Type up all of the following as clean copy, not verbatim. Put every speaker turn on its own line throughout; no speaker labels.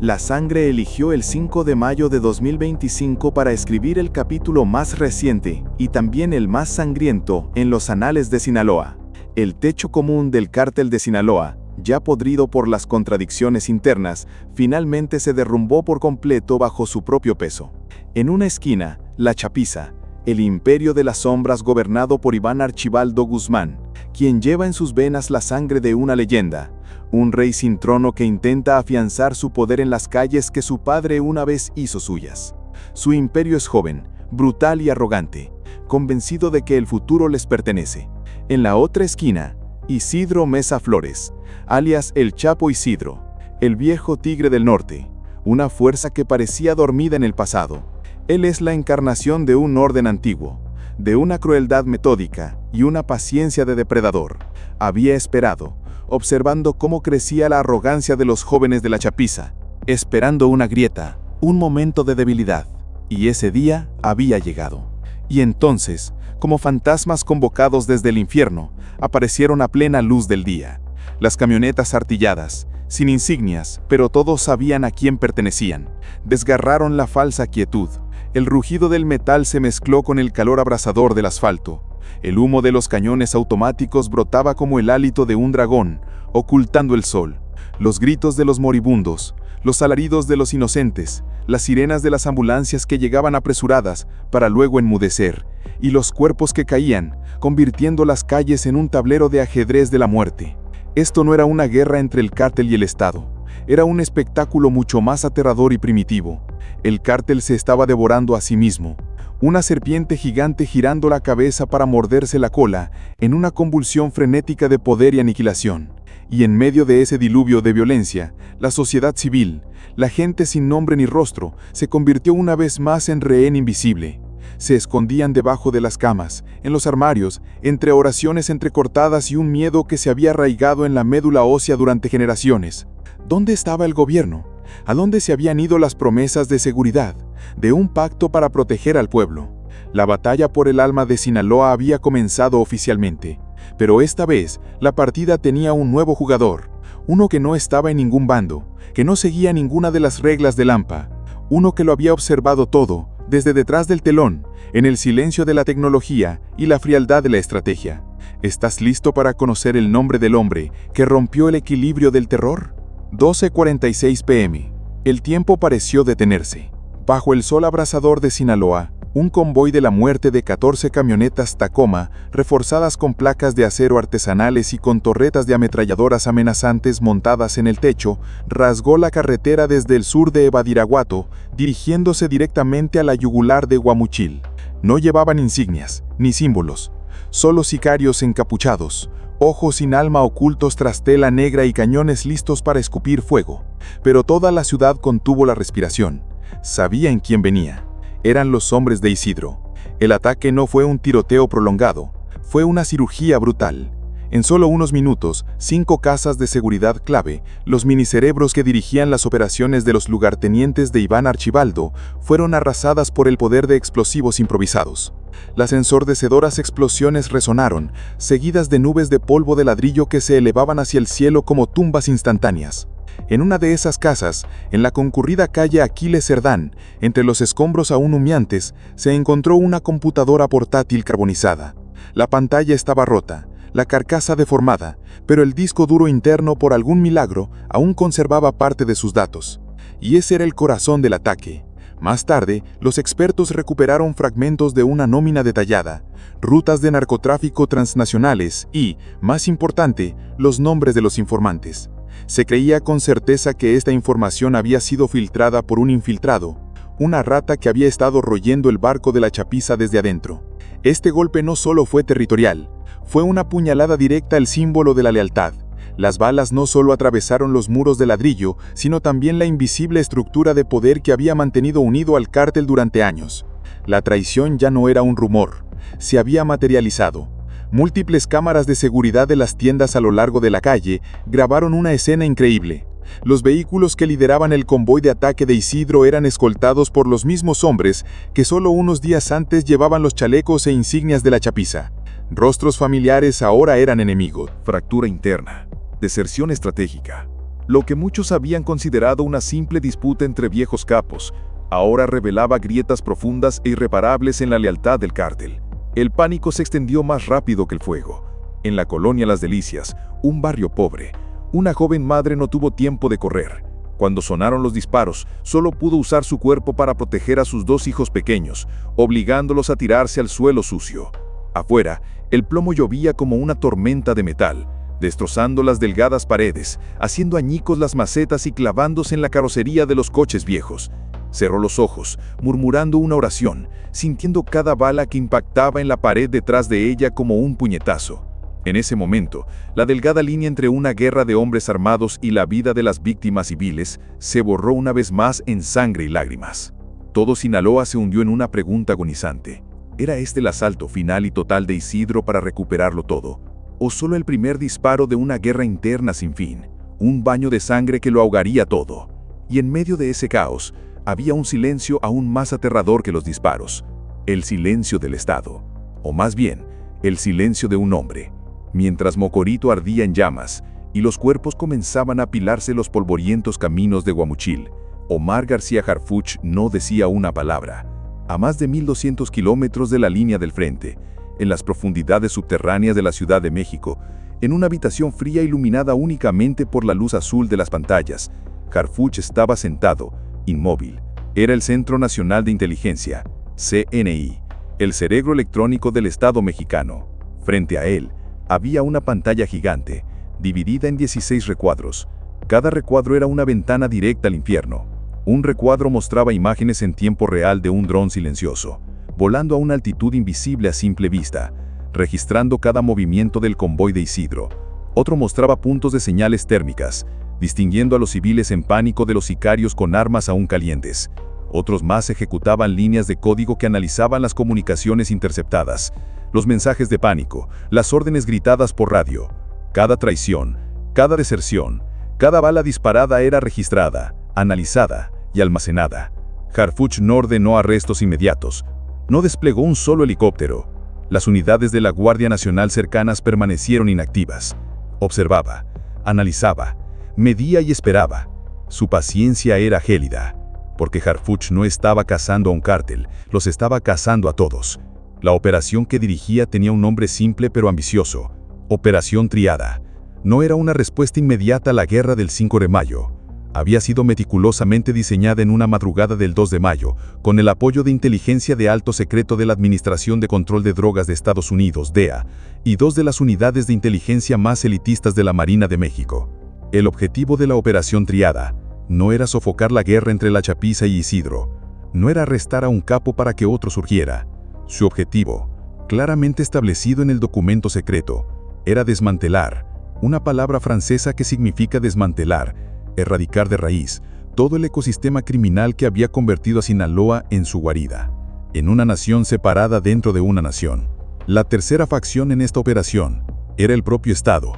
La Sangre eligió el 5 de mayo de 2025 para escribir el capítulo más reciente, y también el más sangriento, en los anales de Sinaloa. El techo común del Cártel de Sinaloa, ya podrido por las contradicciones internas, finalmente se derrumbó por completo bajo su propio peso. En una esquina, La Chapiza, el imperio de las sombras gobernado por Iván Archibaldo Guzmán, quien lleva en sus venas la sangre de una leyenda, un rey sin trono que intenta afianzar su poder en las calles que su padre una vez hizo suyas. Su imperio es joven, brutal y arrogante, convencido de que el futuro les pertenece. En la otra esquina, Isidro Mesa Flores, alias el Chapo Isidro, el viejo tigre del norte, una fuerza que parecía dormida en el pasado. Él es la encarnación de un orden antiguo, de una crueldad metódica y una paciencia de depredador. Había esperado, observando cómo crecía la arrogancia de los jóvenes de La Chapiza, esperando una grieta, un momento de debilidad, y ese día había llegado. Y entonces, como fantasmas convocados desde el infierno, aparecieron a plena luz del día. Las camionetas artilladas, sin insignias, pero todos sabían a quién pertenecían, desgarraron la falsa quietud. El rugido del metal se mezcló con el calor abrasador del asfalto. El humo de los cañones automáticos brotaba como el hálito de un dragón, ocultando el sol. Los gritos de los moribundos, los alaridos de los inocentes, las sirenas de las ambulancias que llegaban apresuradas para luego enmudecer, y los cuerpos que caían, convirtiendo las calles en un tablero de ajedrez de la muerte. Esto no era una guerra entre el cártel y el Estado. Era un espectáculo mucho más aterrador y primitivo. El cártel se estaba devorando a sí mismo. Una serpiente gigante girando la cabeza para morderse la cola, en una convulsión frenética de poder y aniquilación. Y en medio de ese diluvio de violencia, la sociedad civil, la gente sin nombre ni rostro, se convirtió una vez más en rehén invisible. Se escondían debajo de las camas, en los armarios, entre oraciones entrecortadas y un miedo que se había arraigado en la médula ósea durante generaciones. ¿Dónde estaba el gobierno? ¿A dónde se habían ido las promesas de seguridad, de un pacto para proteger al pueblo? La batalla por el alma de Sinaloa había comenzado oficialmente, pero esta vez la partida tenía un nuevo jugador, uno que no estaba en ningún bando, que no seguía ninguna de las reglas del AMPA, uno que lo había observado todo, desde detrás del telón, en el silencio de la tecnología y la frialdad de la estrategia. ¿Estás listo para conocer el nombre del hombre que rompió el equilibrio del terror? 12:46 p.m. El tiempo pareció detenerse. Bajo el sol abrasador de Sinaloa, un convoy de la muerte de 14 camionetas Tacoma, reforzadas con placas de acero artesanales y con torretas de ametralladoras amenazantes montadas en el techo, rasgó la carretera desde el sur de Badiraguato, dirigiéndose directamente a la yugular de Guamuchil. No llevaban insignias, ni símbolos, solo sicarios encapuchados, ojos sin alma ocultos tras tela negra y cañones listos para escupir fuego. Pero toda la ciudad contuvo la respiración. Sabía en quién venía. Eran los hombres de Isidro. El ataque no fue un tiroteo prolongado, fue una cirugía brutal. En solo unos minutos, 5 casas de seguridad clave, los minicerebros que dirigían las operaciones de los lugartenientes de Iván Archibaldo, fueron arrasadas por el poder de explosivos improvisados. Las ensordecedoras explosiones resonaron, seguidas de nubes de polvo de ladrillo que se elevaban hacia el cielo como tumbas instantáneas. En una de esas casas, en la concurrida calle Aquiles Cerdán, entre los escombros aún humeantes, se encontró una computadora portátil carbonizada. La pantalla estaba rota, la carcasa deformada, pero el disco duro interno, por algún milagro, aún conservaba parte de sus datos. Y ese era el corazón del ataque. Más tarde, los expertos recuperaron fragmentos de una nómina detallada, rutas de narcotráfico transnacionales y, más importante, los nombres de los informantes. Se creía con certeza que esta información había sido filtrada por un infiltrado, una rata que había estado royendo el barco de La Chapiza desde adentro. Este golpe no solo fue territorial, fue una puñalada directa al símbolo de la lealtad. Las balas no solo atravesaron los muros de ladrillo, sino también la invisible estructura de poder que había mantenido unido al cártel durante años. La traición ya no era un rumor, se había materializado. Múltiples cámaras de seguridad de las tiendas a lo largo de la calle grabaron una escena increíble. Los vehículos que lideraban el convoy de ataque de Isidro eran escoltados por los mismos hombres que solo unos días antes llevaban los chalecos e insignias de La Chapiza. Rostros familiares ahora eran enemigos.
Fractura interna. Deserción estratégica.
Lo que muchos habían considerado una simple disputa entre viejos capos, ahora revelaba grietas profundas e irreparables en la lealtad del cártel. El pánico se extendió más rápido que el fuego. En la colonia Las Delicias, un barrio pobre, una joven madre no tuvo tiempo de correr. Cuando sonaron los disparos, solo pudo usar su cuerpo para proteger a sus 2 hijos pequeños, obligándolos a tirarse al suelo sucio. Afuera, el plomo llovía como una tormenta de metal, destrozando las delgadas paredes, haciendo añicos las macetas y clavándose en la carrocería de los coches viejos. Cerró los ojos, murmurando una oración, sintiendo cada bala que impactaba en la pared detrás de ella como un puñetazo. En ese momento, la delgada línea entre una guerra de hombres armados y la vida de las víctimas civiles se borró una vez más en sangre y lágrimas. Todo Sinaloa se hundió en una pregunta agonizante. ¿Era este el asalto final y total de Isidro para recuperarlo todo? ¿O solo el primer disparo de una guerra interna sin fin? Un baño de sangre que lo ahogaría todo. Y en medio de ese caos, había un silencio aún más aterrador que los disparos. El silencio del Estado. O más bien, el silencio de un hombre. Mientras Mocorito ardía en llamas y los cuerpos comenzaban a apilarse los polvorientos caminos de Guamuchil, Omar García Harfuch no decía una palabra. A más de 1200 kilómetros de la línea del frente, en las profundidades subterráneas de la Ciudad de México, en una habitación fría iluminada únicamente por la luz azul de las pantallas, Harfuch estaba sentado, inmóvil. Era el Centro Nacional de Inteligencia, CNI, el cerebro electrónico del Estado mexicano. Frente a él, había una pantalla gigante, dividida en 16 recuadros. Cada recuadro era una ventana directa al infierno. Un recuadro mostraba imágenes en tiempo real de un dron silencioso, volando a una altitud invisible a simple vista, registrando cada movimiento del convoy de Isidro. Otro mostraba puntos de señales térmicas, distinguiendo a los civiles en pánico de los sicarios con armas aún calientes. Otros más ejecutaban líneas de código que analizaban las comunicaciones interceptadas, los mensajes de pánico, las órdenes gritadas por radio. Cada traición, cada deserción, cada bala disparada era registrada, analizada y almacenada. Harfuch no ordenó arrestos inmediatos. No desplegó un solo helicóptero. Las unidades de la Guardia Nacional cercanas permanecieron inactivas. Observaba, analizaba, medía y esperaba. Su paciencia era gélida, porque Harfuch no estaba cazando a un cártel, los estaba cazando a todos. La operación que dirigía tenía un nombre simple pero ambicioso: Operación Triada. No era una respuesta inmediata a la guerra del 5 de mayo. Había sido meticulosamente diseñada en una madrugada del 2 de mayo, con el apoyo de inteligencia de alto secreto de la Administración de Control de Drogas de Estados Unidos, DEA, y 2 de las unidades de inteligencia más elitistas de la Marina de México. El objetivo de la Operación Triada no era sofocar la guerra entre la Chapiza y Isidro. No era arrestar a un capo para que otro surgiera. Su objetivo, claramente establecido en el documento secreto, era desmantelar, una palabra francesa que significa desmantelar, erradicar de raíz, todo el ecosistema criminal que había convertido a Sinaloa en su guarida, en una nación separada dentro de una nación. La tercera facción en esta operación era el propio Estado,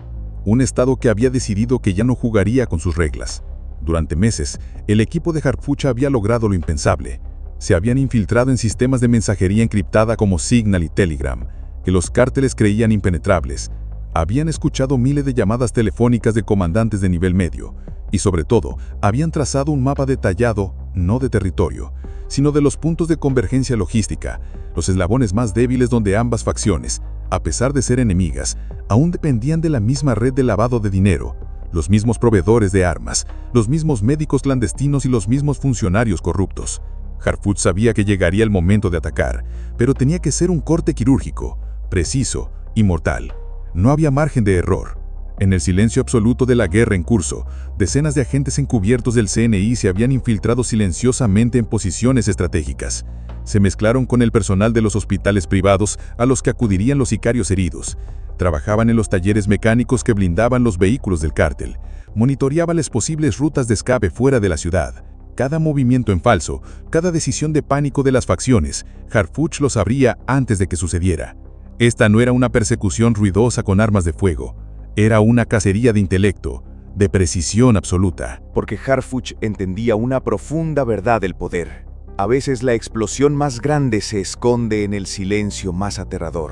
un Estado que había decidido que ya no jugaría con sus reglas. Durante meses, el equipo de Harfuch había logrado lo impensable. Se habían infiltrado en sistemas de mensajería encriptada como Signal y Telegram, que los cárteles creían impenetrables. Habían escuchado miles de llamadas telefónicas de comandantes de nivel medio, y sobre todo, habían trazado un mapa detallado, no de territorio, sino de los puntos de convergencia logística, los eslabones más débiles donde ambas facciones, a pesar de ser enemigas, aún dependían de la misma red de lavado de dinero, los mismos proveedores de armas, los mismos médicos clandestinos y los mismos funcionarios corruptos. Harfuch sabía que llegaría el momento de atacar, pero tenía que ser un corte quirúrgico, preciso y mortal. No había margen de error. En el silencio absoluto de la guerra en curso, decenas de agentes encubiertos del CNI se habían infiltrado silenciosamente en posiciones estratégicas. Se mezclaron con el personal de los hospitales privados a los que acudirían los sicarios heridos. Trabajaban en los talleres mecánicos que blindaban los vehículos del cártel. Monitoreaban las posibles rutas de escape fuera de la ciudad. Cada movimiento en falso, cada decisión de pánico de las facciones, Harfuch lo sabría antes de que sucediera. Esta no era una persecución ruidosa con armas de fuego. Era una cacería de intelecto, de precisión absoluta.
Porque Harfuch entendía una profunda verdad del poder. A veces la explosión más grande se esconde en el silencio más aterrador.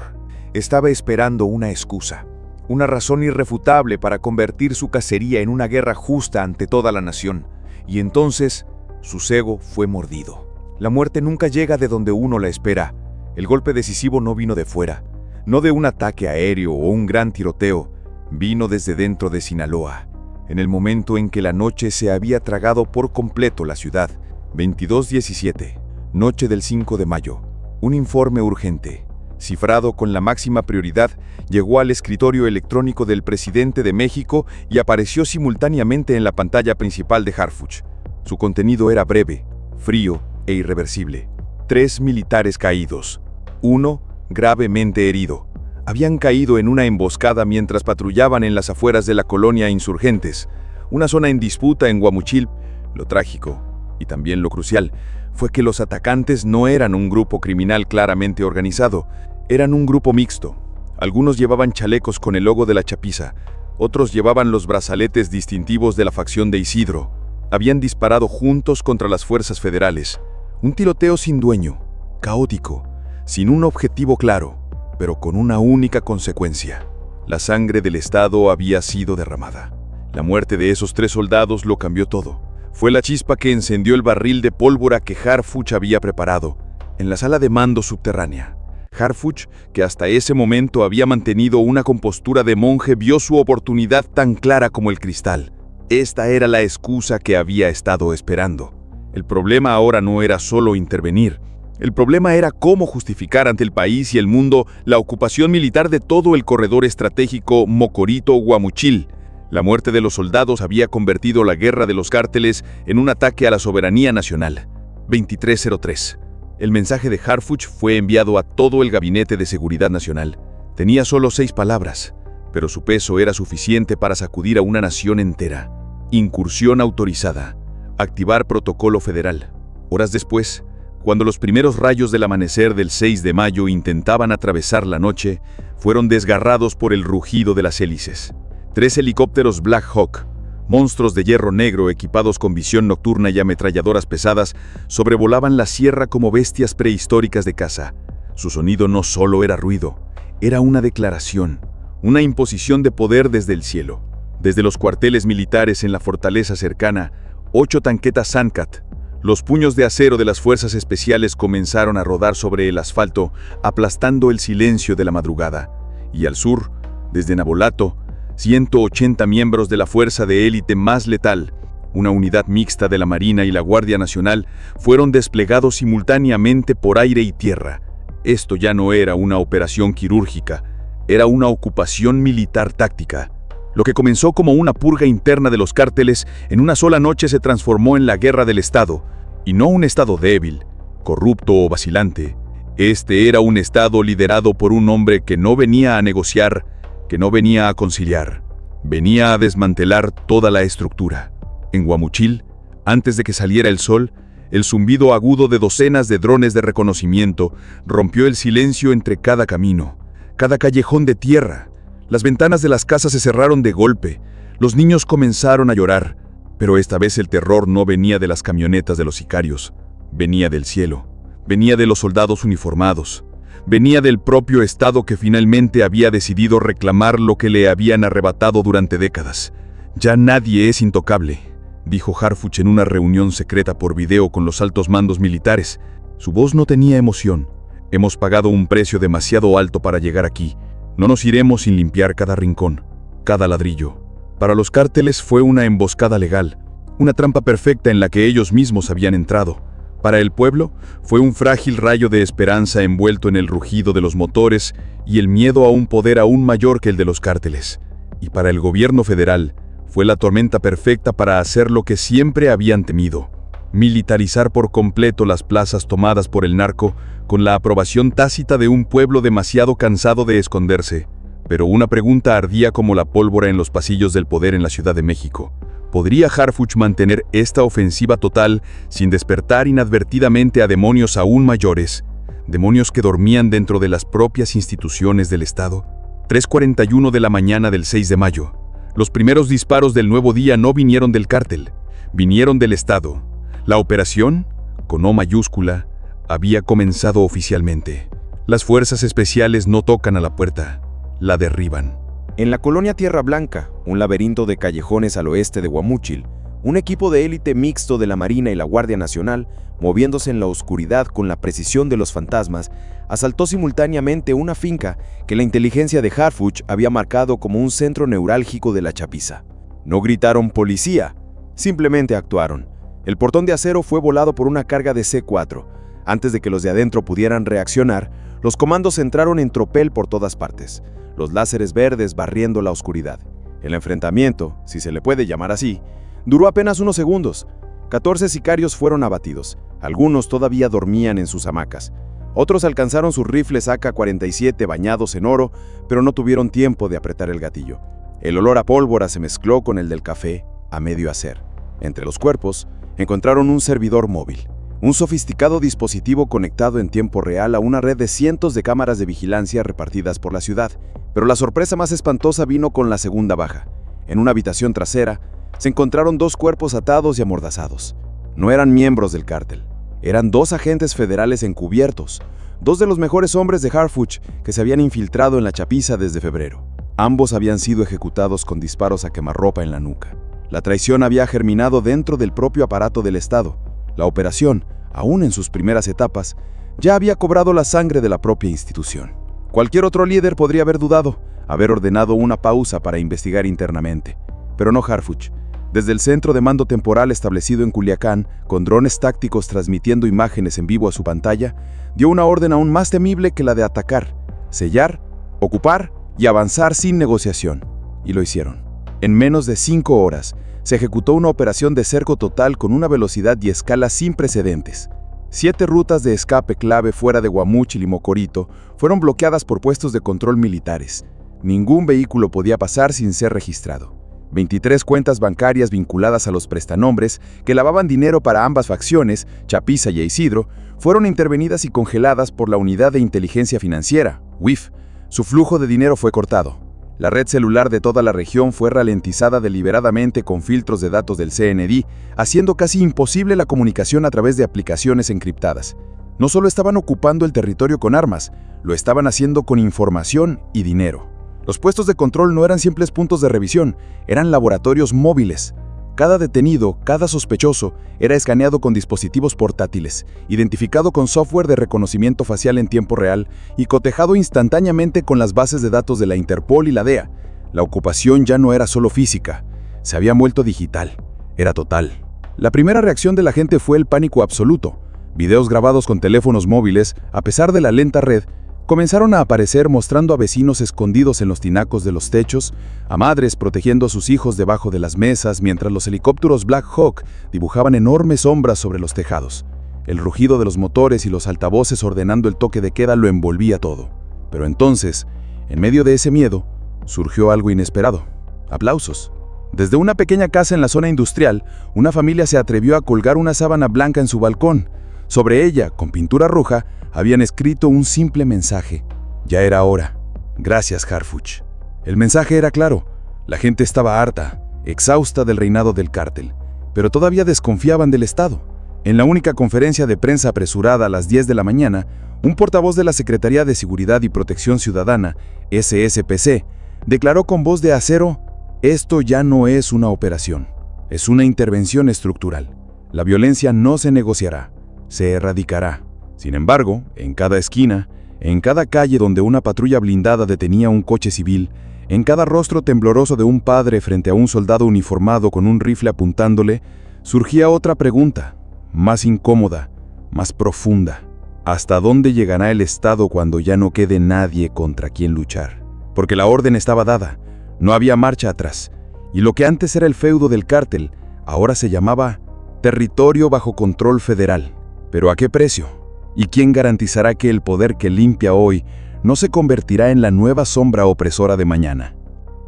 Estaba esperando una excusa. una razón irrefutable para convertir su cacería en una guerra justa ante toda la nación. Y entonces, su cego fue mordido. La muerte nunca llega de donde uno la espera. El golpe decisivo no vino de fuera, no de un ataque aéreo o un gran tiroteo, vino desde dentro de Sinaloa, en el momento en que la noche se había tragado por completo la ciudad. 22:17, noche del 5 de mayo. Un informe urgente, cifrado con la máxima prioridad, llegó al escritorio electrónico del presidente de México y apareció simultáneamente en la pantalla principal de Harfuch. Su contenido era breve, frío e irreversible. 3 militares caídos, 1 gravemente herido. Habían caído en una emboscada mientras patrullaban en las afueras de la colonia Insurgentes, una zona en disputa en Guamuchil. Lo trágico, y también lo crucial, fue que los atacantes no eran un grupo criminal claramente organizado, eran un grupo mixto. Algunos llevaban chalecos con el logo de la chapiza, otros llevaban los brazaletes distintivos de la facción de Isidro. Habían disparado juntos contra las fuerzas federales. Un tiroteo sin dueño, caótico, sin un objetivo claro, pero con una única consecuencia. La sangre del Estado había sido derramada. La muerte de esos 3 soldados lo cambió todo. Fue la chispa que encendió el barril de pólvora que Harfuch había preparado en la sala de mando subterránea. Harfuch, que hasta ese momento había mantenido una compostura de monje, vio su oportunidad tan clara como el cristal. Esta era la excusa que había estado esperando. El problema ahora no era solo intervenir. El problema era cómo justificar ante el país y el mundo la ocupación militar de todo el corredor estratégico Mocorito-Guamuchil. La muerte de los soldados había convertido la guerra de los cárteles en un ataque a la soberanía nacional. 23:03. El mensaje de Harfuch fue enviado a todo el Gabinete de Seguridad Nacional. Tenía solo 6 palabras, pero su peso era suficiente para sacudir a una nación entera. Incursión autorizada. Activar protocolo federal. Horas después, cuando los primeros rayos del amanecer del 6 de mayo intentaban atravesar la noche, fueron desgarrados por el rugido de las hélices. 3 helicópteros Black Hawk, monstruos de hierro negro equipados con visión nocturna y ametralladoras pesadas, sobrevolaban la sierra como bestias prehistóricas de caza. Su sonido no solo era ruido, era una declaración, una imposición de poder desde el cielo. Desde los cuarteles militares en la fortaleza cercana, 8 tanquetas Sandcat, los puños de acero de las fuerzas especiales, comenzaron a rodar sobre el asfalto, aplastando el silencio de la madrugada. Y al sur, desde Nabolato, 180 miembros de la fuerza de élite más letal, una unidad mixta de la Marina y la Guardia Nacional, fueron desplegados simultáneamente por aire y tierra. Esto ya no era una operación quirúrgica, era una ocupación militar táctica. Lo que comenzó como una purga interna de los cárteles, en una sola noche se transformó en la guerra del Estado, y no un Estado débil, corrupto o vacilante. Este era un Estado liderado por un hombre que no venía a negociar, que no venía a conciliar, venía a desmantelar toda la estructura. En Guamuchil, antes de que saliera el sol, el zumbido agudo de docenas de drones de reconocimiento rompió el silencio entre cada camino, cada callejón de tierra. Las ventanas de las casas se cerraron de golpe, los niños comenzaron a llorar, pero esta vez el terror no venía de las camionetas de los sicarios, venía del cielo, venía de los soldados uniformados, venía del propio Estado que finalmente había decidido reclamar lo que le habían arrebatado durante décadas. Ya nadie es intocable, dijo Harfuch en una reunión secreta por video con los altos mandos militares. Su voz no tenía emoción. Hemos pagado un precio demasiado alto para llegar aquí. No nos iremos sin limpiar cada rincón, cada ladrillo. Para los cárteles fue una emboscada legal, una trampa perfecta en la que ellos mismos habían entrado. Para el pueblo, fue un frágil rayo de esperanza envuelto en el rugido de los motores y el miedo a un poder aún mayor que el de los cárteles. Y para el gobierno federal, fue la tormenta perfecta para hacer lo que siempre habían temido: militarizar por completo las plazas tomadas por el narco, con la aprobación tácita de un pueblo demasiado cansado de esconderse. Pero una pregunta ardía como la pólvora en los pasillos del poder en la Ciudad de México. ¿Podría Harfuch mantener esta ofensiva total sin despertar inadvertidamente a demonios aún mayores? Demonios que dormían dentro de las propias instituciones del Estado. 3:41 de la mañana del 6 de mayo. Los primeros disparos del nuevo día no vinieron del cártel, vinieron del Estado. La operación, con O mayúscula, había comenzado oficialmente. Las fuerzas especiales no tocan a la puerta, la derriban.
En la colonia Tierra Blanca, un laberinto de callejones al oeste de Guamúchil, un equipo de élite mixto de la Marina y la Guardia Nacional, moviéndose en la oscuridad con la precisión de los fantasmas, asaltó simultáneamente una finca que la inteligencia de Harfuch había marcado como un centro neurálgico de la chapiza. No gritaron policía, simplemente actuaron. El portón de acero fue volado por una carga de C4. Antes de que los de adentro pudieran reaccionar, los comandos entraron en tropel por todas partes, los láseres verdes barriendo la oscuridad. El enfrentamiento, si se le puede llamar así, duró apenas unos segundos. 14 sicarios fueron abatidos. Algunos todavía dormían en sus hamacas. Otros alcanzaron sus rifles AK-47 bañados en oro, pero no tuvieron tiempo de apretar el gatillo. El olor a pólvora se mezcló con el del café a medio hacer. Entre los cuerpos, encontraron un servidor móvil, un sofisticado dispositivo conectado en tiempo real a una red de cientos de cámaras de vigilancia repartidas por la ciudad. Pero la sorpresa más espantosa vino con la segunda baja. En una habitación trasera, se encontraron 2 cuerpos atados y amordazados. No eran miembros del cártel. Eran 2 agentes federales encubiertos, 2 de los mejores hombres de Harfuch que se habían infiltrado en la chapiza desde febrero. Ambos habían sido ejecutados con disparos a quemarropa en la nuca. La traición había germinado dentro del propio aparato del Estado. La operación, aún en sus primeras etapas, ya había cobrado la sangre de la propia institución. Cualquier otro líder podría haber dudado, haber ordenado una pausa para investigar internamente. Pero no Harfuch. Desde el centro de mando temporal establecido en Culiacán, con drones tácticos transmitiendo imágenes en vivo a su pantalla, dio una orden aún más temible que la de atacar, sellar, ocupar y avanzar sin negociación. Y lo hicieron. En menos de 5 horas, se ejecutó una operación de cerco total con una velocidad y escala sin precedentes. 7 rutas de escape clave fuera de Guamúchil y Mocorito fueron bloqueadas por puestos de control militares. Ningún vehículo podía pasar sin ser registrado. 23 cuentas bancarias vinculadas a los prestanombres que lavaban dinero para ambas facciones, Chapiza y Isidro, fueron intervenidas y congeladas por la Unidad de Inteligencia Financiera, UIF. Su flujo de dinero fue cortado. La red celular de toda la región fue ralentizada deliberadamente con filtros de datos del CND, haciendo casi imposible la comunicación a través de aplicaciones encriptadas. No solo estaban ocupando el territorio con armas, lo estaban haciendo con información y dinero. Los puestos de control no eran simples puntos de revisión, eran laboratorios móviles. Cada detenido, cada sospechoso, era escaneado con dispositivos portátiles, identificado con software de reconocimiento facial en tiempo real y cotejado instantáneamente con las bases de datos de la Interpol y la DEA. La ocupación ya no era solo física, se había vuelto digital, era total. La primera reacción de la gente fue el pánico absoluto. Videos grabados con teléfonos móviles, a pesar de la lenta red, comenzaron a aparecer mostrando a vecinos escondidos en los tinacos de los techos, a madres protegiendo a sus hijos debajo de las mesas mientras los helicópteros Black Hawk dibujaban enormes sombras sobre los tejados. El rugido de los motores y los altavoces ordenando el toque de queda lo envolvía todo. Pero entonces, en medio de ese miedo, surgió algo inesperado. Aplausos. Desde una pequeña casa en la zona industrial, una familia se atrevió a colgar una sábana blanca en su balcón. Sobre ella, con pintura roja, habían escrito un simple mensaje. Ya era hora. Gracias, Harfuch. El mensaje era claro. La gente estaba harta, exhausta del reinado del cártel, pero todavía desconfiaban del Estado. En la única conferencia de prensa apresurada a las 10 de la mañana, un portavoz de la Secretaría de Seguridad y Protección Ciudadana, SSPC, declaró con voz de acero: esto ya no es una operación, es una intervención estructural. La violencia no se negociará, se erradicará. Sin embargo, en cada esquina, en cada calle donde una patrulla blindada detenía un coche civil, en cada rostro tembloroso de un padre frente a un soldado uniformado con un rifle apuntándole, surgía otra pregunta, más incómoda, más profunda. ¿Hasta dónde llegará el Estado cuando ya no quede nadie contra quien luchar? Porque la orden estaba dada, no había marcha atrás, y lo que antes era el feudo del cártel, ahora se llamaba territorio bajo control federal. ¿Pero a qué precio? ¿Y quién garantizará que el poder que limpia hoy no se convertirá en la nueva sombra opresora de mañana?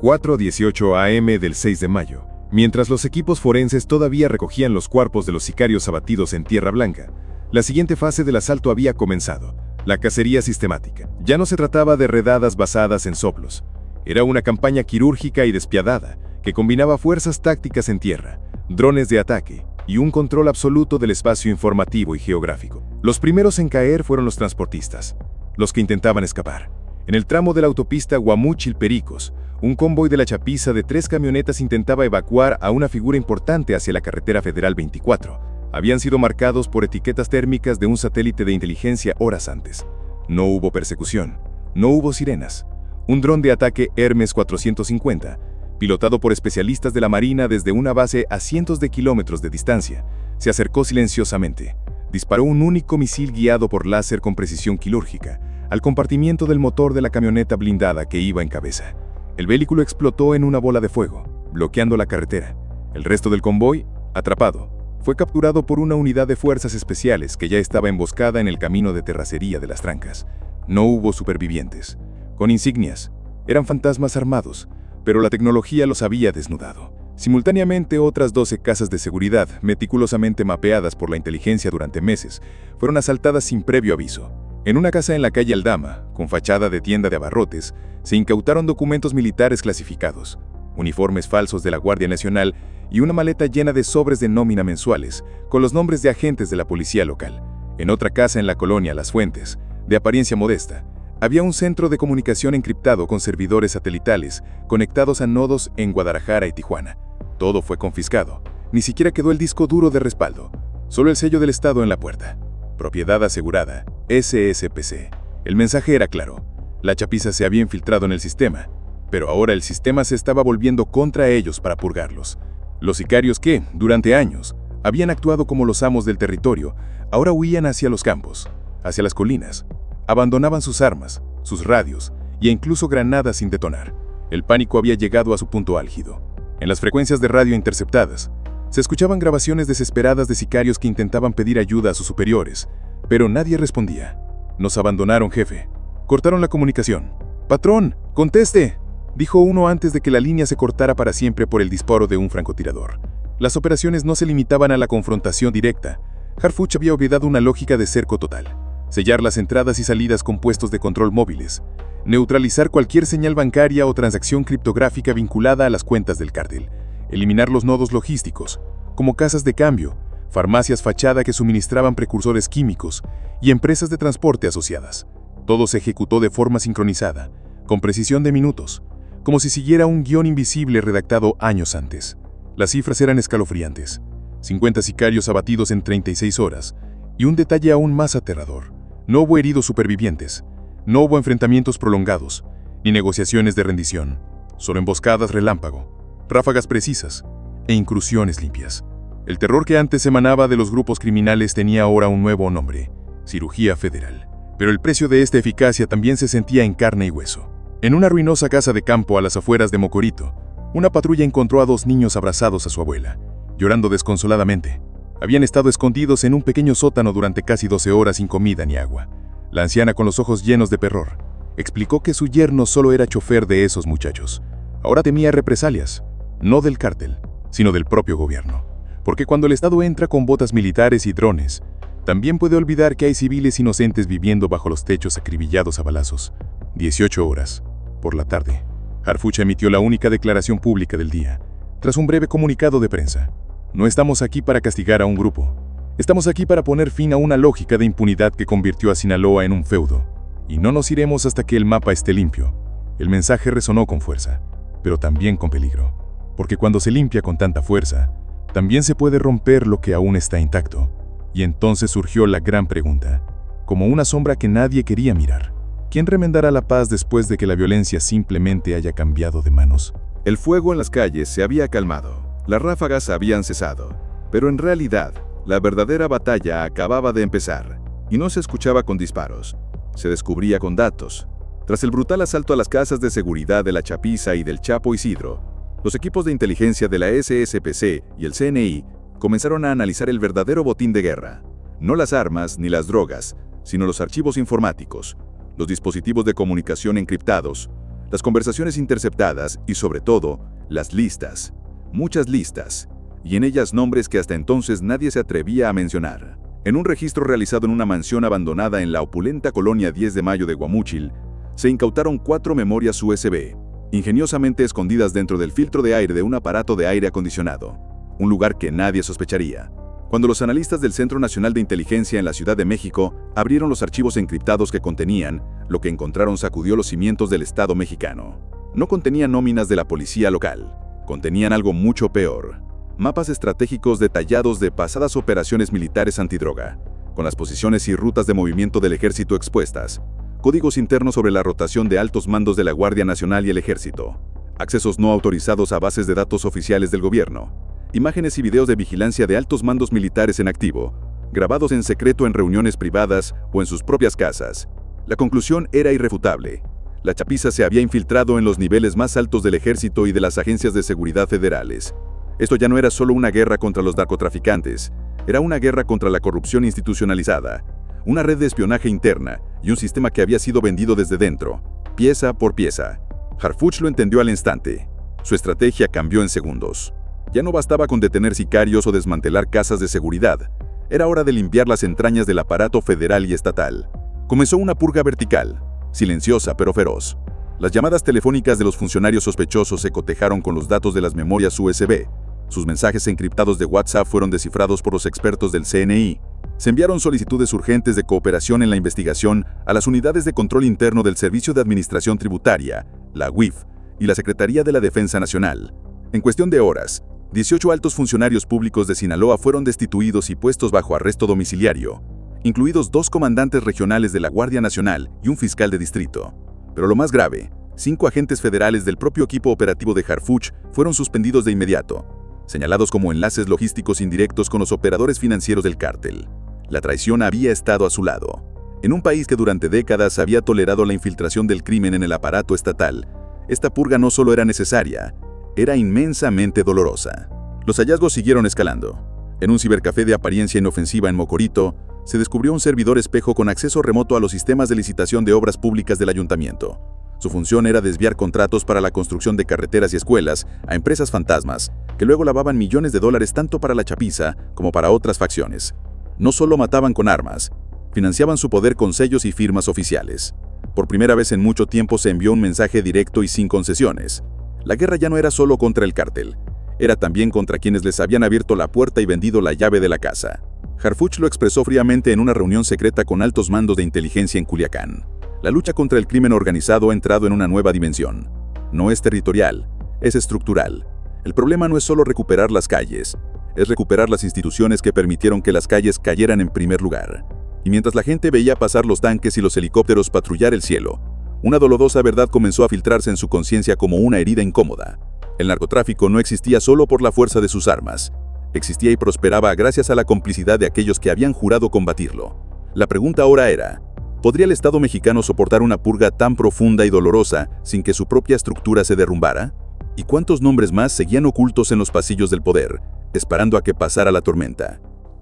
4:18 AM del 6 de mayo. Mientras los equipos forenses todavía recogían los cuerpos de los sicarios abatidos en Tierra Blanca, la siguiente fase del asalto había comenzado, la cacería sistemática. Ya no se trataba de redadas basadas en soplos. Era una campaña quirúrgica y despiadada que combinaba fuerzas tácticas en tierra, drones de ataque y un control absoluto del espacio informativo y geográfico. Los primeros en caer fueron los transportistas, los que intentaban escapar. En el tramo de la autopista Guamúchil-Pericos, Un convoy de la chapiza de 3 camionetas intentaba evacuar a una figura importante hacia la carretera federal 24. Habían sido marcados por etiquetas térmicas de un satélite de inteligencia horas antes. No hubo persecución, no hubo sirenas. Un dron de ataque Hermes 450, pilotado por especialistas de la Marina desde una base a cientos de kilómetros de distancia, se acercó silenciosamente. Disparó un único misil guiado por láser con precisión quirúrgica al compartimiento del motor de la camioneta blindada que iba en cabeza. El vehículo explotó en una bola de fuego, bloqueando la carretera. El resto del convoy, atrapado, fue capturado por una unidad de fuerzas especiales que ya estaba emboscada en el camino de terracería de las Trancas. No hubo supervivientes. Con insignias, eran fantasmas armados, pero la tecnología los había desnudado. Simultáneamente, otras 12 casas de seguridad, meticulosamente mapeadas por la inteligencia durante meses, fueron asaltadas sin previo aviso. En una casa en la calle Aldama, con fachada de tienda de abarrotes, se incautaron documentos militares clasificados, uniformes falsos de la Guardia Nacional y una maleta llena de sobres de nómina mensuales, con los nombres de agentes de la policía local. En otra casa en la colonia Las Fuentes, de apariencia modesta, había un centro de comunicación encriptado con servidores satelitales conectados a nodos en Guadalajara y Tijuana. Todo fue confiscado. Ni siquiera quedó el disco duro de respaldo, solo el sello del Estado en la puerta. Propiedad asegurada, SSPC. El mensaje era claro. La chapiza se había infiltrado en el sistema, pero ahora el sistema se estaba volviendo contra ellos para purgarlos. Los sicarios que, durante años, habían actuado como los amos del territorio, ahora huían hacia los campos, hacia las colinas. Abandonaban sus armas, sus radios e incluso granadas sin detonar. El pánico había llegado a su punto álgido. En las frecuencias de radio interceptadas, se escuchaban grabaciones desesperadas de sicarios que intentaban pedir ayuda a sus superiores, pero nadie respondía. Nos abandonaron, jefe. Cortaron la comunicación. ¡Patrón, conteste!, dijo uno antes de que la línea se cortara para siempre por el disparo de un francotirador. Las operaciones no se limitaban a la confrontación directa. Harfuch había olvidado una lógica de cerco total. Sellar las entradas y salidas con puestos de control móviles. Neutralizar cualquier señal bancaria o transacción criptográfica vinculada a las cuentas del cártel. Eliminar los nodos logísticos, como casas de cambio, farmacias fachada que suministraban precursores químicos y empresas de transporte asociadas. Todo se ejecutó de forma sincronizada, con precisión de minutos, como si siguiera un guión invisible redactado años antes. Las cifras eran escalofriantes. 50 sicarios abatidos en 36 horas, y un detalle aún más aterrador. No hubo heridos supervivientes, no hubo enfrentamientos prolongados, ni negociaciones de rendición, solo emboscadas relámpago, ráfagas precisas e incursiones limpias. El terror que antes emanaba de los grupos criminales tenía ahora un nuevo nombre: cirugía federal. Pero el precio de esta eficacia también se sentía en carne y hueso. En una ruinosa casa de campo a las afueras de Mocorito, una patrulla encontró a 2 niños abrazados a su abuela, llorando desconsoladamente. Habían estado escondidos en un pequeño sótano durante casi 12 horas sin comida ni agua. La anciana, con los ojos llenos de terror, explicó que su yerno solo era chofer de esos muchachos. Ahora temía represalias, no del cártel, sino del propio gobierno. Porque cuando el Estado entra con botas militares y drones, también puede olvidar que hay civiles inocentes viviendo bajo los techos acribillados a balazos. 18 horas, por la tarde, Harfuch emitió la única declaración pública del día, tras un breve comunicado de prensa. No estamos aquí para castigar a un grupo. Estamos aquí para poner fin a una lógica de impunidad que convirtió a Sinaloa en un feudo. Y no nos iremos hasta que el mapa esté limpio. El mensaje resonó con fuerza, pero también con peligro. Porque cuando se limpia con tanta fuerza, también se puede romper lo que aún está intacto. Y entonces surgió la gran pregunta, como una sombra que nadie quería mirar. ¿Quién remendará la paz después de que la violencia simplemente haya cambiado de manos?
El fuego en las calles se había calmado, las ráfagas habían cesado, pero en realidad, la verdadera batalla acababa de empezar, y no se escuchaba con disparos, se descubría con datos. Tras el brutal asalto a las casas de seguridad de la Chapiza y del Chapo Isidro, los equipos de inteligencia de la SSPC y el CNI comenzaron a analizar el verdadero botín de guerra. No las armas ni las drogas, sino los archivos informáticos, los dispositivos de comunicación encriptados, las conversaciones interceptadas y, sobre todo, las listas. Muchas listas, y en ellas nombres que hasta entonces nadie se atrevía a mencionar. En un registro realizado en una mansión abandonada en la opulenta colonia 10 de Mayo de Guamúchil, se incautaron 4 memorias USB, ingeniosamente escondidas dentro del filtro de aire de un aparato de aire acondicionado, un lugar que nadie sospecharía. Cuando los analistas del Centro Nacional de Inteligencia en la Ciudad de México abrieron los archivos encriptados que contenían, lo que encontraron sacudió los cimientos del Estado mexicano. No contenían nóminas de la policía local. Contenían algo mucho peor. Mapas estratégicos detallados de pasadas operaciones militares antidroga, con las posiciones y rutas de movimiento del ejército expuestas. Códigos internos sobre la rotación de altos mandos de la Guardia Nacional y el ejército. Accesos no autorizados a bases de datos oficiales del gobierno. Imágenes y videos de vigilancia de altos mandos militares en activo, grabados en secreto en reuniones privadas o en sus propias casas. La conclusión era irrefutable. La chapiza se había infiltrado en los niveles más altos del ejército y de las agencias de seguridad federales. Esto ya no era solo una guerra contra los narcotraficantes, era una guerra contra la corrupción institucionalizada, una red de espionaje interna y un sistema que había sido vendido desde dentro, pieza por pieza. Harfuch lo entendió al instante. Su estrategia cambió en segundos. Ya no bastaba con detener sicarios o desmantelar casas de seguridad. Era hora de limpiar las entrañas del aparato federal y estatal. Comenzó una purga vertical, silenciosa pero feroz. Las llamadas telefónicas de los funcionarios sospechosos se cotejaron con los datos de las memorias USB. Sus mensajes encriptados de WhatsApp fueron descifrados por los expertos del CNI. Se enviaron solicitudes urgentes de cooperación en la investigación a las unidades de control interno del Servicio de Administración Tributaria, la UIF, y la Secretaría de la Defensa Nacional. En cuestión de horas, 18 altos funcionarios públicos de Sinaloa fueron destituidos y puestos bajo arresto domiciliario, incluidos 2 comandantes regionales de la Guardia Nacional y un fiscal de distrito. Pero lo más grave, 5 agentes federales del propio equipo operativo de Harfuch fueron suspendidos de inmediato, señalados como enlaces logísticos indirectos con los operadores financieros del cártel. La traición había estado a su lado. En un país que durante décadas había tolerado la infiltración del crimen en el aparato estatal, esta purga no solo era necesaria, era inmensamente dolorosa. Los hallazgos siguieron escalando. En un cibercafé de apariencia inofensiva en Mocorito, se descubrió un servidor espejo con acceso remoto a los sistemas de licitación de obras públicas del ayuntamiento. Su función era desviar contratos para la construcción de carreteras y escuelas a empresas fantasmas, que luego lavaban millones de dólares tanto para la chapiza como para otras facciones. No solo mataban con armas, financiaban su poder con sellos y firmas oficiales. Por primera vez en mucho tiempo se envió un mensaje directo y sin concesiones. La guerra ya no era solo contra el cártel, era también contra quienes les habían abierto la puerta y vendido la llave de la casa. Harfuch lo expresó fríamente en una reunión secreta con altos mandos de inteligencia en Culiacán. La lucha contra el crimen organizado ha entrado en una nueva dimensión. No es territorial, es estructural. El problema no es solo recuperar las calles, es recuperar las instituciones que permitieron que las calles cayeran en primer lugar. Y mientras la gente veía pasar los tanques y los helicópteros patrullar el cielo, una dolorosa verdad comenzó a filtrarse en su conciencia como una herida incómoda. El narcotráfico no existía solo por la fuerza de sus armas. Existía y prosperaba gracias a la complicidad de aquellos que habían jurado combatirlo. La pregunta ahora era, ¿podría el Estado mexicano soportar una purga tan profunda y dolorosa sin que su propia estructura se derrumbara? ¿Y cuántos nombres más seguían ocultos en los pasillos del poder, esperando a que pasara la tormenta?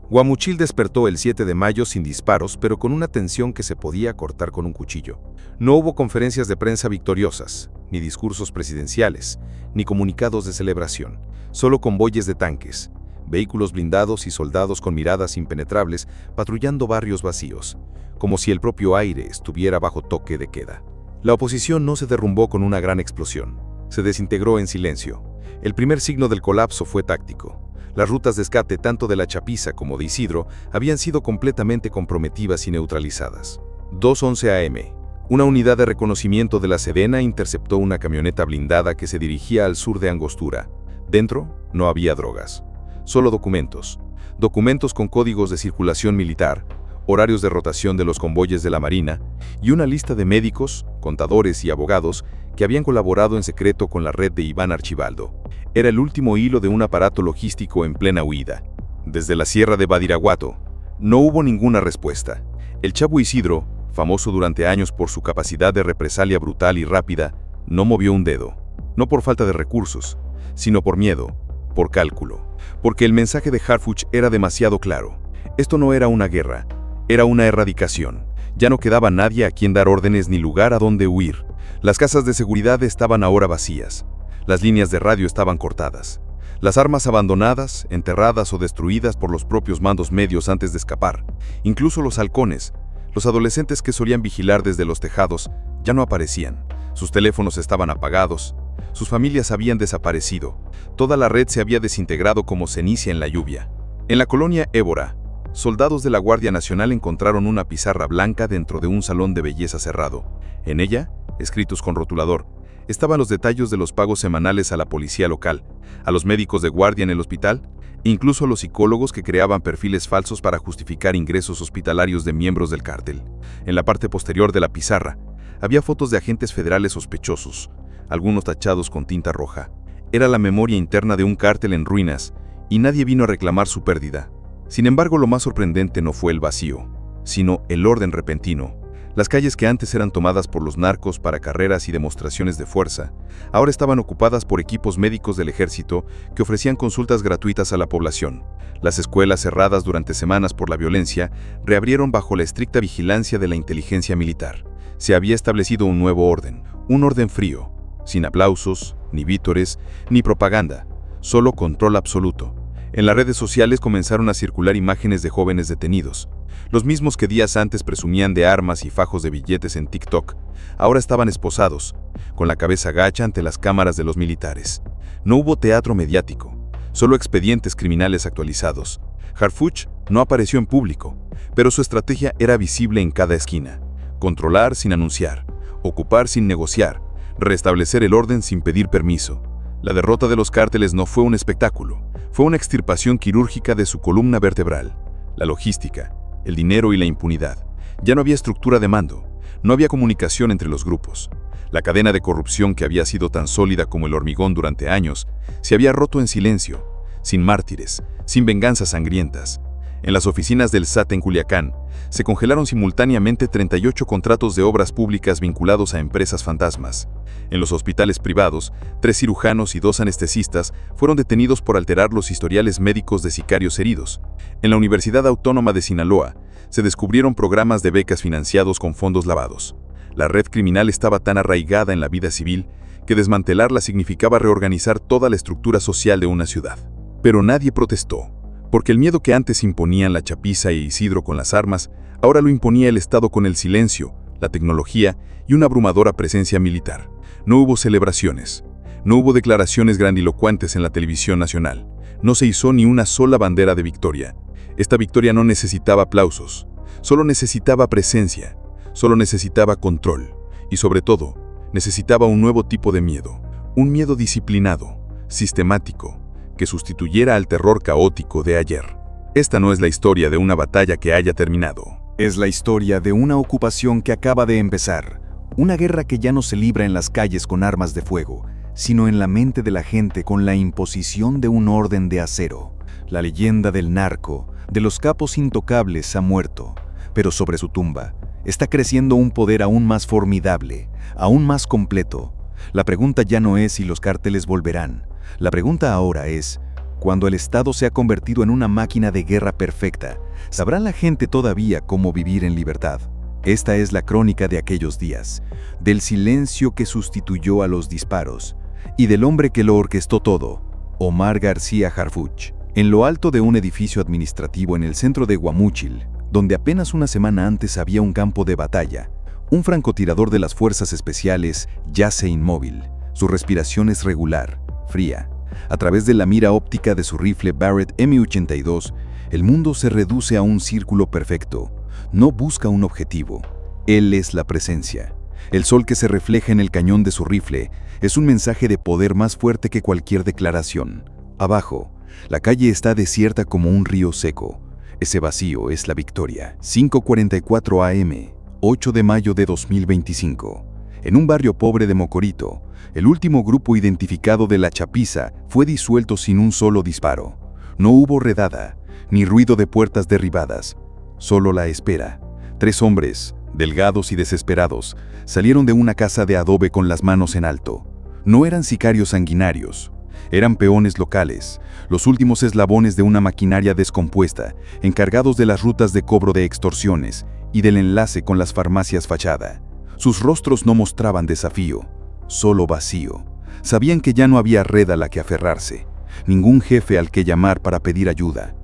Guamuchil despertó el 7 de mayo sin disparos, pero con una tensión que se podía cortar con un cuchillo. No hubo conferencias de prensa victoriosas, ni discursos presidenciales, ni comunicados de celebración. Solo convoyes de tanques, vehículos blindados y soldados con miradas impenetrables patrullando barrios vacíos, como si el propio aire estuviera bajo toque de queda. La oposición no se derrumbó con una gran explosión. Se desintegró en silencio. El primer signo del colapso fue táctico. Las rutas de escape tanto de la Chapiza como de Isidro habían sido completamente comprometidas y neutralizadas. 2:11 a.m. Una unidad de reconocimiento de la Sedena interceptó una camioneta blindada que se dirigía al sur de Angostura. Dentro no había drogas, solo documentos. Documentos con códigos de circulación militar, horarios de rotación de los convoyes de la Marina y una lista de médicos, contadores y abogados que habían colaborado en secreto con la red de Iván Archibaldo. Era el último hilo de un aparato logístico en plena huida. Desde la sierra de Badiraguato, no hubo ninguna respuesta. El Chavo Isidro, famoso durante años por su capacidad de represalia brutal y rápida, no movió un dedo. No por falta de recursos, sino por miedo, por cálculo. Porque el mensaje de Harfuch era demasiado claro. Esto no era una guerra, era una erradicación. Ya no quedaba nadie a quien dar órdenes ni lugar a donde huir. Las casas de seguridad estaban ahora vacías. Las líneas de radio estaban cortadas. Las armas abandonadas, enterradas o destruidas por los propios mandos medios antes de escapar. Incluso los halcones, los adolescentes que solían vigilar desde los tejados, ya no aparecían. Sus teléfonos estaban apagados. Sus familias habían desaparecido. Toda la red se había desintegrado como ceniza en la lluvia. En la colonia Évora, soldados de la Guardia Nacional encontraron una pizarra blanca dentro de un salón de belleza cerrado. En ella, escritos con rotulador,
estaban los detalles de los pagos semanales a la policía local, a los médicos de guardia en el hospital, e incluso a los psicólogos que creaban perfiles falsos para justificar ingresos hospitalarios de miembros del cártel. En la parte posterior de la pizarra, había fotos de agentes federales sospechosos, algunos tachados con tinta roja. Era la memoria interna de un cártel en ruinas, y nadie vino a reclamar su pérdida. Sin embargo, lo más sorprendente no fue el vacío, sino el orden repentino. Las calles que antes eran tomadas por los narcos para carreras y demostraciones de fuerza, ahora estaban ocupadas por equipos médicos del ejército que ofrecían consultas gratuitas a la población. Las escuelas cerradas durante semanas por la violencia reabrieron bajo la estricta vigilancia de la inteligencia militar. Se había establecido un nuevo orden, un orden frío, sin aplausos, ni vítores, ni propaganda, solo control absoluto. En las redes sociales comenzaron a circular imágenes de jóvenes detenidos. Los mismos que días antes presumían de armas y fajos de billetes en TikTok, ahora estaban esposados, con la cabeza gacha ante las cámaras de los militares. No hubo teatro mediático, solo expedientes criminales actualizados. Harfuch no apareció en público, pero su estrategia era visible en cada esquina. Controlar sin anunciar, ocupar sin negociar, restablecer el orden sin pedir permiso. La derrota de los cárteles no fue un espectáculo, fue una extirpación quirúrgica de su columna vertebral. La logística, el dinero y la impunidad. Ya no había estructura de mando, no había comunicación entre los grupos. La cadena de corrupción que había sido tan sólida como el hormigón durante años, se había roto en silencio, sin mártires, sin venganzas sangrientas. En las oficinas del SAT en Culiacán, se congelaron simultáneamente 38 contratos de obras públicas vinculados a empresas fantasmas. En los hospitales privados, 3 cirujanos y 2 anestesistas fueron detenidos por alterar los historiales médicos de sicarios heridos. En la Universidad Autónoma de Sinaloa, se descubrieron programas de becas financiados con fondos lavados. La red criminal estaba tan arraigada en la vida civil que desmantelarla significaba reorganizar toda la estructura social de una ciudad. Pero nadie protestó, porque el miedo que antes imponían la Chapiza e Isidro con las armas, ahora lo imponía el Estado con el silencio, la tecnología y una abrumadora presencia militar. No hubo celebraciones, no hubo declaraciones grandilocuentes en la televisión nacional, no se izó ni una sola bandera de victoria. Esta victoria no necesitaba aplausos, solo necesitaba presencia, solo necesitaba control y sobre todo, necesitaba un nuevo tipo de miedo, un miedo disciplinado, sistemático, que sustituyera al terror caótico de ayer. Esta no es la historia de una batalla que haya terminado.
Es la historia de una ocupación que acaba de empezar, una guerra que ya no se libra en las calles con armas de fuego, sino en la mente de la gente con la imposición de un orden de acero. La leyenda del narco, de los capos intocables, ha muerto, pero sobre su tumba está creciendo un poder aún más formidable, aún más completo. La pregunta ya no es si los cárteles volverán. La pregunta ahora es, cuando el Estado se ha convertido en una máquina de guerra perfecta, ¿sabrá la gente todavía cómo vivir en libertad? Esta es la crónica de aquellos días, del silencio que sustituyó a los disparos, y del hombre que lo orquestó todo, Omar García Harfuch. En lo alto de un edificio administrativo en el centro de Guamúchil, donde apenas una semana antes había un campo de batalla, un francotirador de las fuerzas especiales yace inmóvil. Su respiración es regular, fría. A través de la mira óptica de su rifle Barrett M82, el mundo se reduce a un círculo perfecto. No busca un objetivo. Él es la presencia. El sol que se refleja en el cañón de su rifle es un mensaje de poder más fuerte que cualquier declaración. Abajo, la calle está desierta como un río seco. Ese vacío es la victoria. 5:44 AM, 8 de mayo de 2025. En un barrio pobre de Mocorito, el último grupo identificado de la Chapiza fue disuelto sin un solo disparo. No hubo redada, ni ruido de puertas derribadas, solo la espera. 3 hombres, delgados y desesperados, salieron de una casa de adobe con las manos en alto. No eran sicarios sanguinarios, eran peones locales, los últimos eslabones de una maquinaria descompuesta, encargados de las rutas de cobro de extorsiones y del enlace con las farmacias fachada. Sus rostros no mostraban desafío, solo vacío. Sabían que ya no había red a la que aferrarse, ningún jefe al que llamar para pedir ayuda.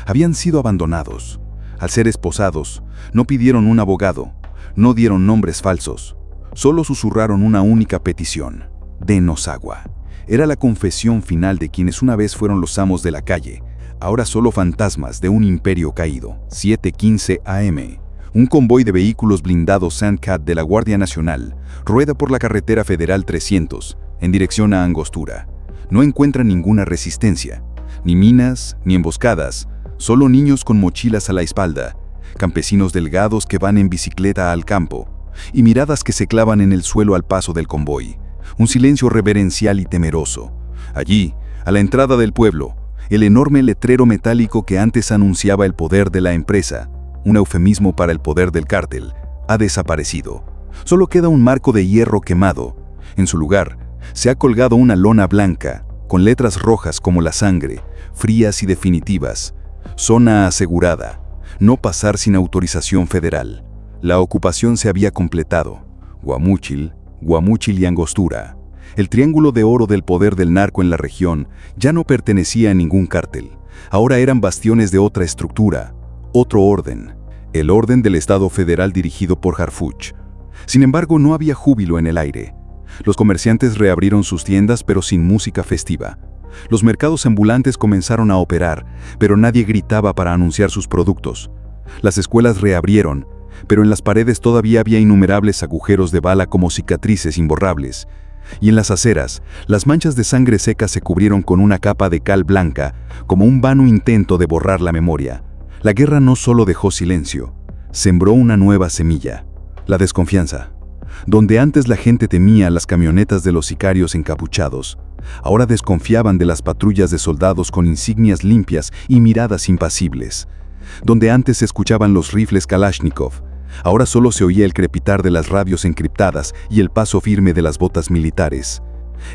Habían sido abandonados. Al ser esposados, no pidieron un abogado, no dieron nombres falsos, solo susurraron una única petición: denos agua. Era la confesión final de quienes una vez fueron los amos de la calle, ahora solo fantasmas de un imperio caído. 7:15 AM. Un convoy de vehículos blindados Sandcat de la Guardia Nacional rueda por la carretera federal 300 en dirección a Angostura. No encuentra ninguna resistencia, ni minas, ni emboscadas, solo niños con mochilas a la espalda, campesinos delgados que van en bicicleta al campo, y miradas que se clavan en el suelo al paso del convoy. Un silencio reverencial y temeroso. Allí, a la entrada del pueblo, el enorme letrero metálico que antes anunciaba el poder de la empresa, un eufemismo para el poder del cártel, ha desaparecido. Solo queda un marco de hierro quemado. En su lugar, se ha colgado una lona blanca, con letras rojas como la sangre, frías y definitivas. Zona asegurada. No pasar sin autorización federal. La ocupación se había completado. Guamúchil y Angostura. El triángulo de oro del poder del narco en la región ya no pertenecía a ningún cártel. Ahora eran bastiones de otra estructura, otro orden. El orden del Estado federal dirigido por Harfuch. Sin embargo, no había júbilo en el aire. Los comerciantes reabrieron sus tiendas, pero sin música festiva. Los mercados ambulantes comenzaron a operar, pero nadie gritaba para anunciar sus productos. Las escuelas reabrieron, pero en las paredes todavía había innumerables agujeros de bala como cicatrices imborrables. Y en las aceras, las manchas de sangre seca se cubrieron con una capa de cal blanca, como un vano intento de borrar la memoria. La guerra no solo dejó silencio, sembró una nueva semilla, la desconfianza. Donde antes la gente temía las camionetas de los sicarios encapuchados, ahora desconfiaban de las patrullas de soldados con insignias limpias y miradas impasibles. Donde antes se escuchaban los rifles Kalashnikov, ahora solo se oía el crepitar de las radios encriptadas y el paso firme de las botas militares.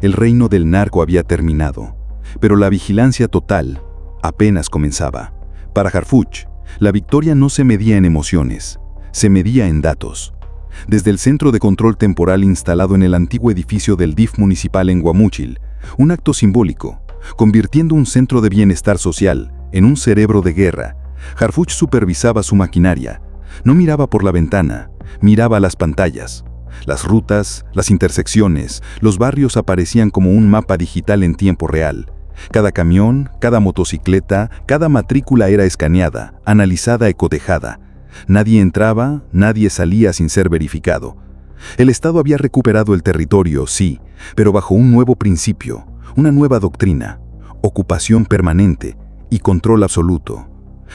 El reino del narco había terminado, pero la vigilancia total apenas comenzaba. Para Harfuch, la victoria no se medía en emociones, se medía en datos. Desde el centro de control temporal instalado en el antiguo edificio del DIF municipal en Guamúchil, un acto simbólico, convirtiendo un centro de bienestar social en un cerebro de guerra, Harfuch supervisaba su maquinaria. No miraba por la ventana, miraba las pantallas. Las rutas, las intersecciones, los barrios aparecían como un mapa digital en tiempo real. Cada camión, cada motocicleta, cada matrícula era escaneada, analizada y cotejada. Nadie entraba, nadie salía sin ser verificado. El Estado había recuperado el territorio, sí, pero bajo un nuevo principio, una nueva doctrina, ocupación permanente y control absoluto.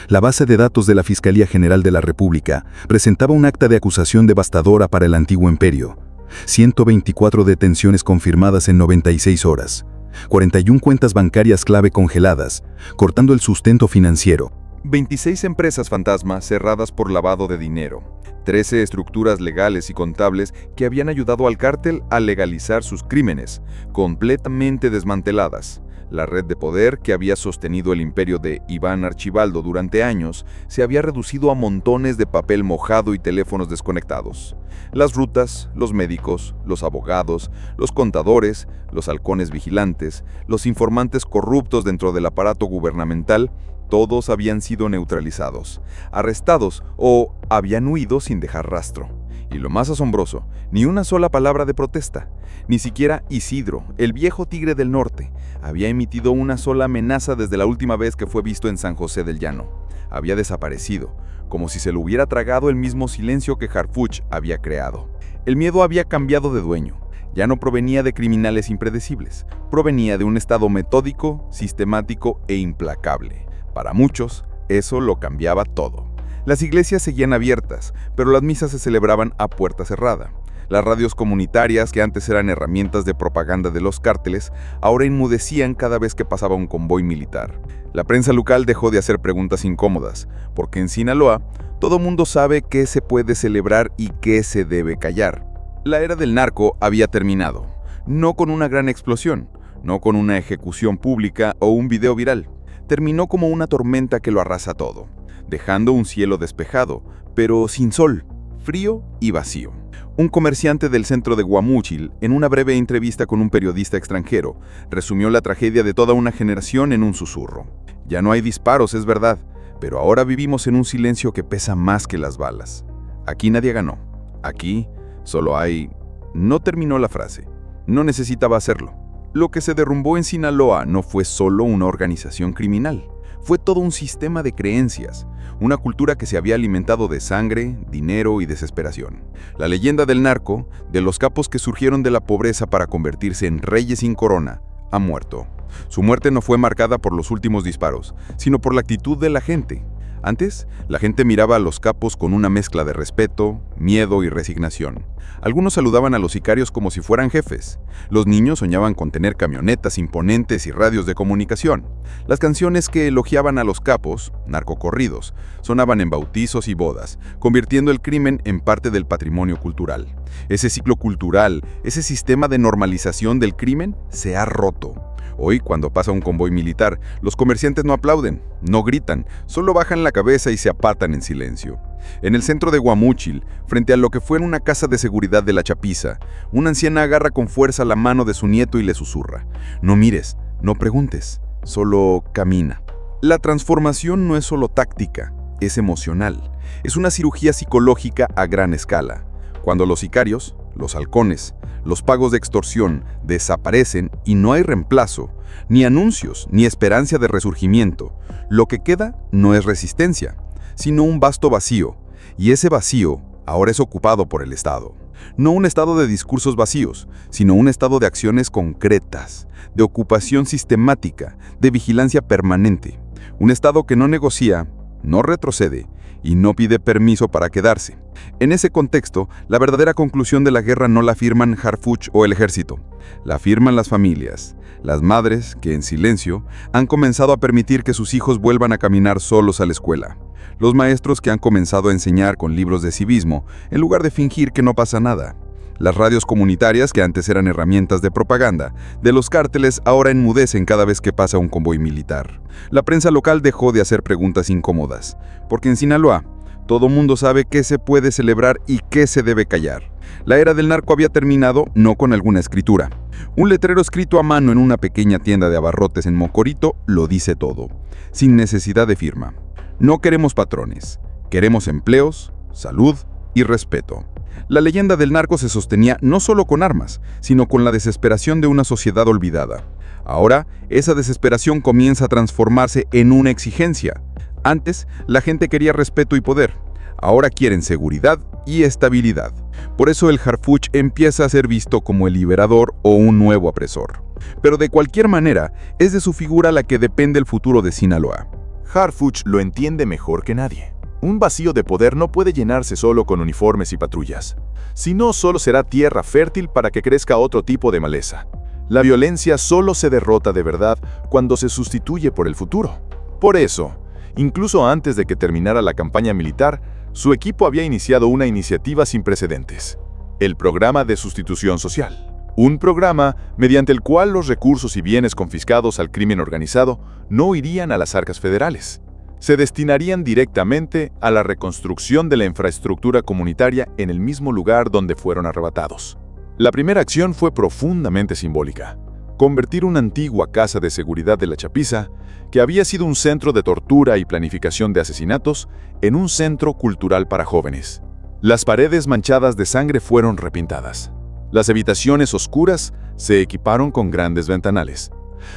La base de datos de la Fiscalía General de la República presentaba un acta de acusación devastadora para el antiguo imperio. 124 detenciones confirmadas en 96 horas. 41 cuentas bancarias clave congeladas, cortando el sustento financiero.
26 empresas fantasma cerradas por lavado de dinero. 13 estructuras legales y contables que habían ayudado al cártel a legalizar sus crímenes, completamente desmanteladas. La red de poder que había sostenido el imperio de Iván Archibaldo durante años se había reducido a montones de papel mojado y teléfonos desconectados. Las rutas, los médicos, los abogados, los contadores, los halcones vigilantes, los informantes corruptos dentro del aparato gubernamental, todos habían sido neutralizados, arrestados o habían huido sin dejar rastro. Y lo más asombroso, ni una sola palabra de protesta. Ni siquiera Isidro, el viejo tigre del norte, había emitido una sola amenaza desde la última vez que fue visto en San José del Llano. Había desaparecido, como si se lo hubiera tragado el mismo silencio que Harfuch había creado. El miedo había cambiado de dueño. Ya no provenía de criminales impredecibles, provenía de un Estado metódico, sistemático e implacable. Para muchos, eso lo cambiaba todo. Las iglesias seguían abiertas, pero las misas se celebraban a puerta cerrada. Las radios comunitarias, que antes eran herramientas de propaganda de los cárteles, ahora inmudecían cada vez que pasaba un convoy militar. La prensa local dejó de hacer preguntas incómodas, porque en Sinaloa, todo mundo sabe qué se puede celebrar y qué se debe callar. La era del narco había terminado, no con una gran explosión, no con una ejecución pública o un video viral. Terminó como una tormenta que lo arrasa todo, dejando un cielo despejado, pero sin sol, frío y vacío. Un comerciante del centro de Guamúchil, en una breve entrevista con un periodista extranjero, resumió la tragedia de toda una generación en un susurro. Ya no hay disparos, es verdad, pero ahora vivimos en un silencio que pesa más que las balas. Aquí nadie ganó. Aquí solo hay... No terminó la frase. No necesitaba hacerlo. Lo que se derrumbó en Sinaloa no fue solo una organización criminal.
Fue todo un sistema de creencias, una cultura que se había alimentado de sangre, dinero y desesperación. La leyenda del narco, de los capos que surgieron de la pobreza para convertirse en reyes sin corona, ha muerto. Su muerte no fue marcada por los últimos disparos, sino por la actitud de la gente. Antes, la gente miraba a los capos con una mezcla de respeto, miedo y resignación. Algunos saludaban a los sicarios como si fueran jefes. Los niños soñaban con tener camionetas imponentes y radios de comunicación. Las canciones que elogiaban a los capos, narcocorridos, sonaban en bautizos y bodas, convirtiendo el crimen en parte del patrimonio cultural. Ese ciclo cultural, ese sistema de normalización del crimen, se ha roto. Hoy, cuando pasa un convoy militar, los comerciantes no aplauden, no gritan, solo bajan la cabeza y se apartan en silencio. En el centro de Guamúchil, frente a lo que fue una casa de seguridad de la Chapiza, una anciana agarra con fuerza la mano de su nieto y le susurra: "No mires, no preguntes, solo camina". La transformación no es solo táctica, es emocional. Es una cirugía psicológica a gran escala. Cuando los sicarios, los halcones, los pagos de extorsión desaparecen y no hay reemplazo, ni anuncios, ni esperanza de resurgimiento, lo que queda no es resistencia, sino un vasto vacío, y ese vacío ahora es ocupado por el Estado. No un estado de discursos vacíos, sino un estado de acciones concretas, de ocupación sistemática, de vigilancia permanente. Un estado que no negocia, no retrocede y no pide permiso para quedarse. En ese contexto, la verdadera conclusión de la guerra no la firman Harfuch o el ejército, la firman las familias, las madres que en silencio han comenzado a permitir que sus hijos vuelvan a caminar solos a la escuela, los maestros que han comenzado a enseñar con libros de civismo en lugar de fingir que no pasa nada, las radios comunitarias que antes eran herramientas de propaganda, de los cárteles ahora enmudecen cada vez que pasa un convoy militar. La prensa local dejó de hacer preguntas incómodas, porque en Sinaloa todo mundo sabe qué se puede celebrar y qué se debe callar. La era del narco había terminado no con alguna escritura. Un letrero escrito a mano en una pequeña tienda de abarrotes en Mocorito lo dice todo, sin necesidad de firma. No queremos patrones, queremos empleos, salud y respeto. La leyenda del narco se sostenía no solo con armas, sino con la desesperación de una sociedad olvidada. Ahora, esa desesperación comienza a transformarse en una exigencia. Antes, la gente quería respeto y poder. Ahora quieren seguridad y estabilidad. Por eso el Harfuch empieza a ser visto como el liberador o un nuevo opresor. Pero de cualquier manera, es de su figura la que depende el futuro de Sinaloa.
Harfuch lo entiende mejor que nadie. Un vacío de poder no puede llenarse solo con uniformes y patrullas. Si no, solo será tierra fértil para que crezca otro tipo de maleza. La violencia solo se derrota de verdad cuando se sustituye por el futuro. Por eso, incluso antes de que terminara la campaña militar, su equipo había iniciado una iniciativa sin precedentes: el Programa de Sustitución Social. Un programa mediante el cual los recursos y bienes confiscados al crimen organizado no irían a las arcas federales. Se destinarían directamente a la reconstrucción de la infraestructura comunitaria en el mismo lugar donde fueron arrebatados. La primera acción fue profundamente simbólica: convertir una antigua casa de seguridad de la Chapiza, que había sido un centro de tortura y planificación de asesinatos, en un centro cultural para jóvenes. Las paredes manchadas de sangre fueron repintadas. Las habitaciones oscuras se equiparon con grandes ventanales.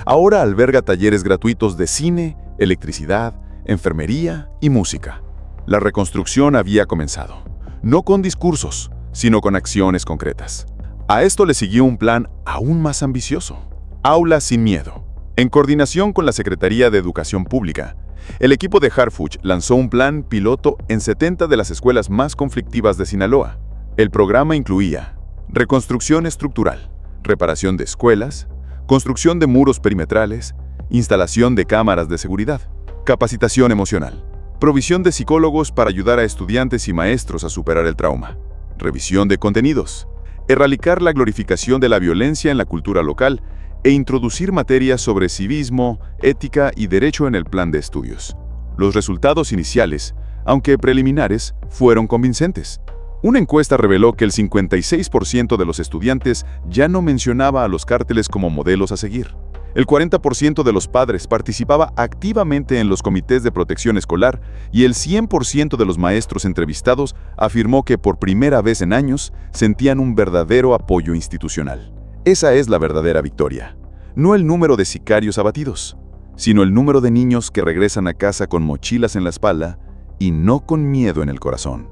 Ahora alberga talleres gratuitos de cine, electricidad, enfermería y música. La reconstrucción había comenzado, no con discursos, sino con acciones concretas. A esto le siguió un plan aún más ambicioso: Aulas sin miedo. En coordinación con la Secretaría de Educación Pública, el equipo de Harfuch lanzó un plan piloto en 70 de las escuelas más conflictivas de Sinaloa. El programa incluía reconstrucción estructural, reparación de escuelas, construcción de muros perimetrales, instalación de cámaras de seguridad, capacitación emocional, provisión de psicólogos para ayudar a estudiantes y maestros a superar el trauma, revisión de contenidos, erradicar la glorificación de la violencia en la cultura local e introducir materias sobre civismo, ética y derecho en el plan de estudios. Los resultados iniciales, aunque preliminares, fueron convincentes. Una encuesta reveló que el 56% de los estudiantes ya no mencionaba a los cárteles como modelos a seguir. El 40% de los padres participaba activamente en los comités de protección escolar y el 100% de los maestros entrevistados afirmó que por primera vez en años sentían un verdadero apoyo institucional. Esa es la verdadera victoria, no el número de sicarios abatidos,
sino el número de niños que regresan a casa con mochilas en la espalda y no con miedo en el corazón.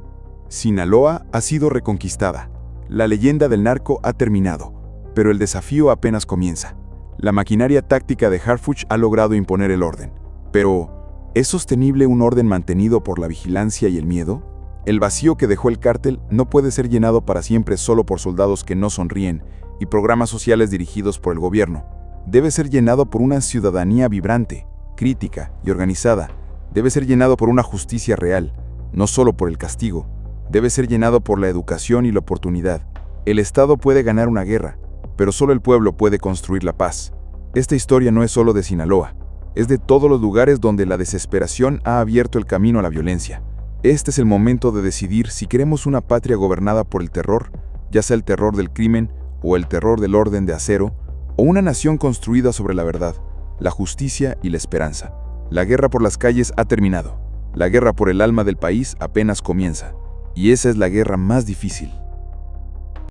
Sinaloa ha sido reconquistada. La leyenda del narco ha terminado, pero el desafío apenas comienza. La maquinaria táctica de Harfuch ha logrado imponer el orden. Pero, ¿es sostenible un orden mantenido por la vigilancia y el miedo? El vacío que dejó el cártel no puede ser llenado para siempre solo por soldados que no sonríen y programas sociales dirigidos por el gobierno. Debe ser llenado por una ciudadanía vibrante, crítica y organizada. Debe ser llenado por una justicia real, no solo por el castigo. Debe ser llenado por la educación y la oportunidad. El Estado puede ganar una guerra, pero solo el pueblo puede construir la paz. Esta historia no es solo de Sinaloa, es de todos los lugares donde la desesperación ha abierto el camino a la violencia. Este es el momento de decidir si queremos una patria gobernada por el terror, ya sea el terror del crimen o el terror del orden de acero, o una nación construida sobre la verdad, la justicia y la esperanza. La guerra por las calles ha terminado. La guerra por el alma del país apenas comienza. Y esa es la guerra más difícil.